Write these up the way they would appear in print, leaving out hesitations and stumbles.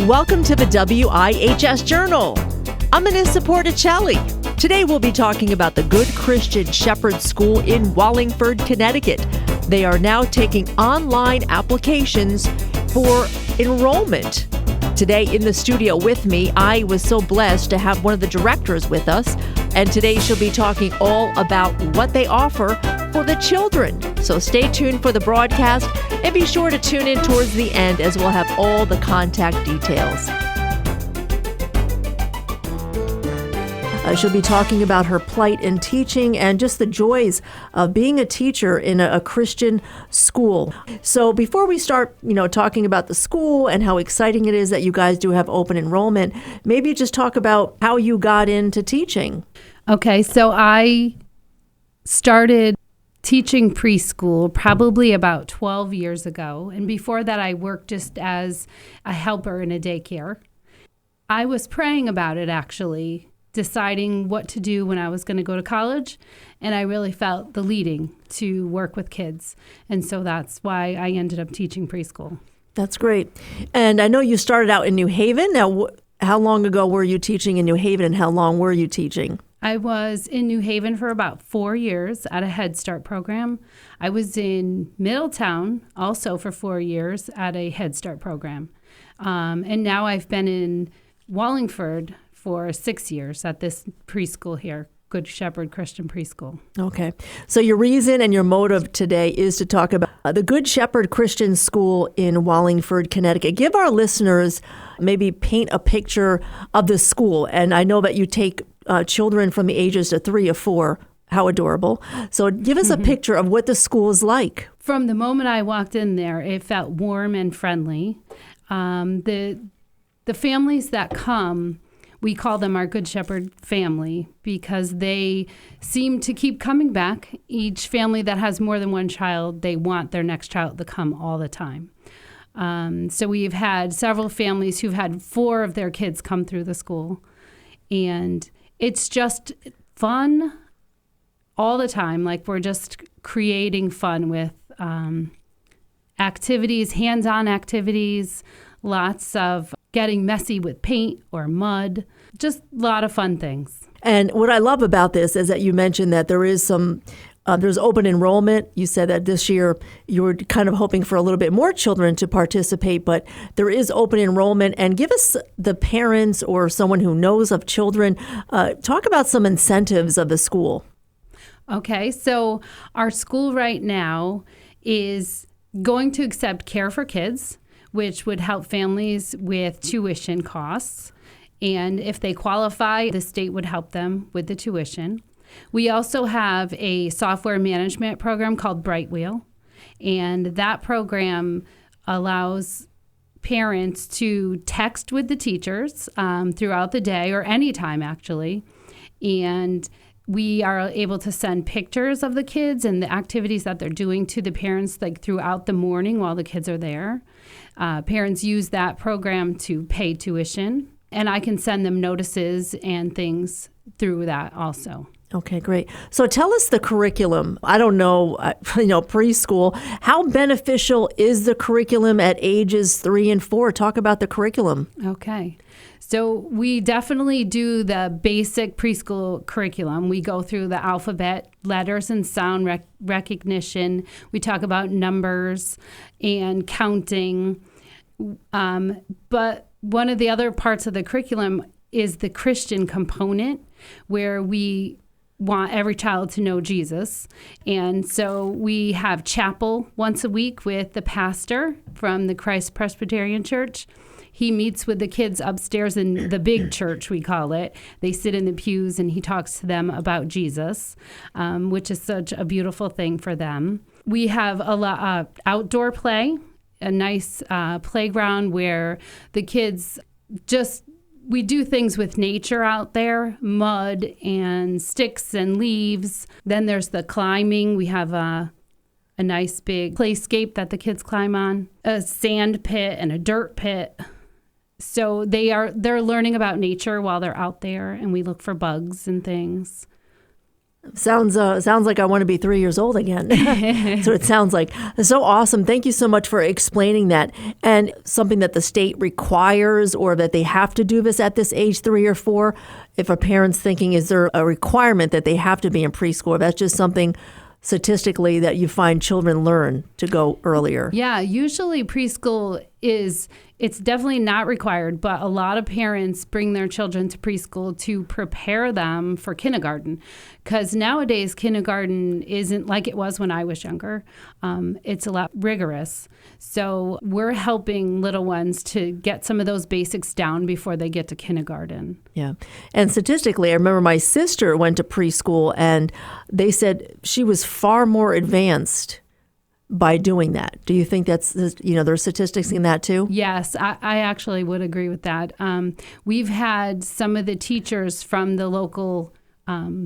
Welcome to the WIHS Journal. I'm Anissa Porticelli. Today we'll be talking about the Good Christian Shepherd School in Wallingford, Connecticut. They are now taking online applications for enrollment. Today in the studio with me, I was so blessed to have one of the directors with us, and today she'll be talking all about what they offer for the children. So stay tuned for the broadcast and be sure to tune in towards the end as we'll have all the contact details. She'll be talking about her plight in teaching and just the joys of being a teacher in a Christian school. So before we start, talking about the school and how exciting it is that you guys do have open enrollment, maybe just talk about how you got into teaching. Okay, so I started teaching preschool probably about 12 years ago. And before that, I worked just as a helper in a daycare. I was praying about it, actually, deciding what to do when I was going to go to college. And I really felt the leading to work with kids. And so that's why I ended up teaching preschool. That's great. And I know you started out in New Haven. Now, how long ago were you teaching in New Haven and how long were you teaching? I was in New Haven for about 4 years at a Head Start program. I was in Middletown also for 4 years at a Head Start program. And now I've been in Wallingford for 6 years at this preschool here, Good Shepherd Christian Preschool. Okay. So your reason and your motive today is to talk about the Good Shepherd Christian School in Wallingford, Connecticut. Give our listeners, maybe paint a picture of the school. And I know that you take children from the ages of 3 or 4. How adorable. So give us a picture of what the school is like. From the moment I walked in there, it felt warm and friendly. The families that come, we call them our Good Shepherd family because they seem to keep coming back. Each family that has more than one child, they want their next child to come all the time. So we've had several families who've had 4 of their kids come through the school. And it's just fun all the time. Like we're just creating fun with activities, hands-on activities, lots of getting messy with paint or mud, just a lot of fun things. And what I love about this is that you mentioned that there is there's open enrollment. You said that this year you were kind of hoping for a little bit more children to participate, but there is open enrollment. And give us, the parents or someone who knows of children, talk about some incentives of the school. Okay, so our school right now is going to accept Care for Kids, which would help families with tuition costs. And if they qualify, the state would help them with the tuition. We also have a software management program called Brightwheel. And that program allows parents to text with the teachers throughout the day or anytime, actually. And we are able to send pictures of the kids and the activities that they're doing to the parents like throughout the morning while the kids are there. Parents use that program to pay tuition, and I can send them notices and things through that also. Okay, great. So tell us the curriculum. I don't know, preschool. How beneficial is the curriculum at ages 3 and 4? Talk about the curriculum. Okay. So we definitely do the basic preschool curriculum. We go through the alphabet, letters and sound recognition. We talk about numbers and counting. But one of the other parts of the curriculum is the Christian component, where we want every child to know Jesus. And so we have chapel once a week with the pastor from the Christ Presbyterian Church. He meets with the kids upstairs in the big church, we call it. They sit in the pews and he talks to them about Jesus, which is such a beautiful thing for them. We have a lot outdoor play, a nice playground where the kids we do things with nature out there, mud and sticks and leaves. Then there's the climbing. We have a nice big playscape that the kids climb on, a sand pit and a dirt pit. So they're learning about nature while they're out there, and we look for bugs and things. Sounds like I want to be 3 years old again. So it sounds like. So awesome. Thank you so much for explaining that. And something that the state requires or that they have to do this at this age, 3 or 4, if a parent's thinking, is there a requirement that they have to be in preschool? That's just something statistically that you find children learn to go earlier. Yeah, usually preschool it's definitely not required, but a lot of parents bring their children to preschool to prepare them for kindergarten, because nowadays kindergarten isn't like it was when I was younger. It's a lot rigorous. So we're helping little ones to get some of those basics down before they get to kindergarten. Yeah. And statistically, I remember my sister went to preschool and they said she was far more advanced by doing that. Do you think that's, there's statistics in that too? Yes, I actually would agree with that. We've had some of the teachers from the local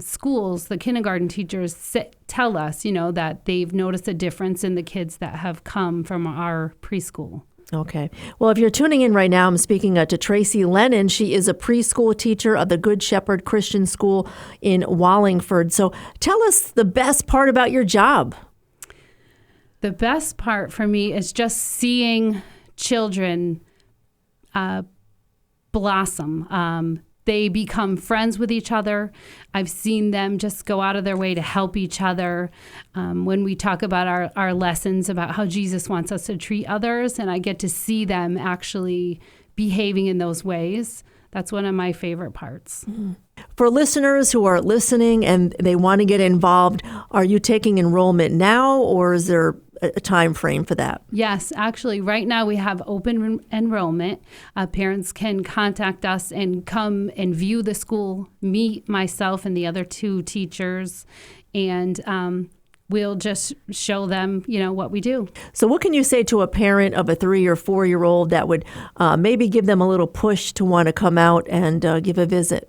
schools, the kindergarten teachers, tell us, that they've noticed a difference in the kids that have come from our preschool. Okay. Well, if you're tuning in right now, I'm speaking to Tracy Lennon. She is a preschool teacher of the Good Shepherd Christian School in Wallingford. So tell us the best part about your job. The best part for me is just seeing children blossom. They become friends with each other. I've seen them just go out of their way to help each other. When we talk about our lessons about how Jesus wants us to treat others, and I get to see them actually behaving in those ways, that's one of my favorite parts. Mm-hmm. For listeners who are listening and they want to get involved, are you taking enrollment now, or is there a time frame for that? Yes, actually, right now we have open enrollment. Parents can contact us and come and view the school, meet myself and the other 2 teachers, and we'll just show them, what we do. So what can you say to a parent of a 3 or 4-year-old that would maybe give them a little push to want to come out and give a visit?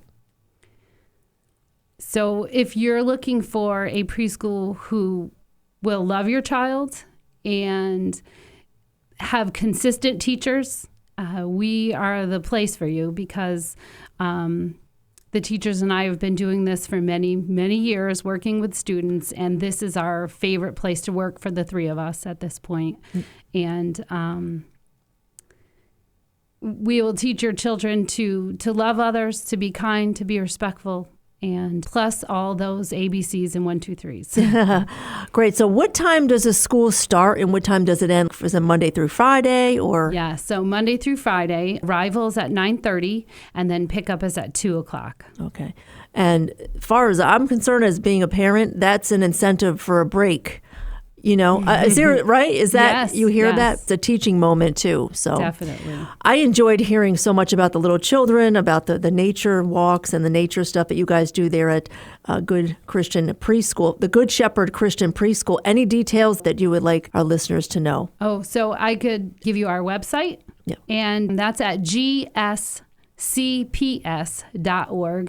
So if you're looking for a preschool who will love your child and have consistent teachers, we are the place for you, because the teachers and I have been doing this for many, many years, working with students, and this is our favorite place to work for the 3 of us at this point. And we will teach your children to love others, to be kind, to be respectful, and plus all those ABCs and 1, 2, 3s. Great. So what time does a school start and what time does it end? Is it Monday through Friday or? Yeah, so Monday through Friday, arrival is at 9:30 and then pickup is at 2 o'clock. Okay. And as far as I'm concerned, as being a parent, that's an incentive for a break. Is there, right? Is that, yes, you hear yes. that? It's a teaching moment too. So definitely. I enjoyed hearing so much about the little children, about the nature walks and the nature stuff that you guys do there at Good Christian Preschool, the Good Shepherd Christian Preschool. Any details that you would like our listeners to know? Oh, so I could give you our website. Yeah. And that's at gscps.org.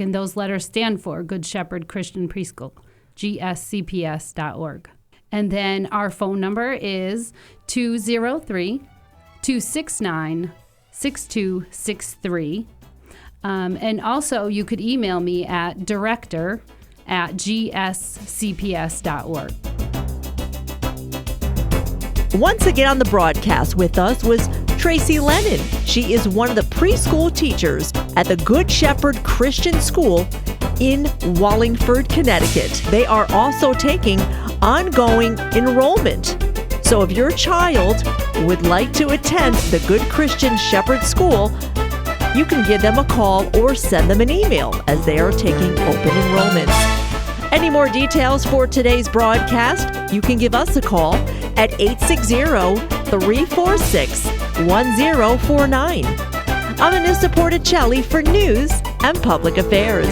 And those letters stand for Good Shepherd Christian Preschool, gscps.org. And then our phone number is 203-269-6263. And also you could email me at director@gscps.org. Once again on the broadcast with us was Tracy Lennon. She is one of the preschool teachers at the Good Shepherd Christian School in Wallingford, Connecticut. They are also taking ongoing enrollment. So if your child would like to attend the Good Christian Shepherd School, you can give them a call or send them an email as they are taking open enrollments. Any more details for today's broadcast, you can give us a call at 860-346-1049. I'm Anissa Porticelli for News and Public Affairs.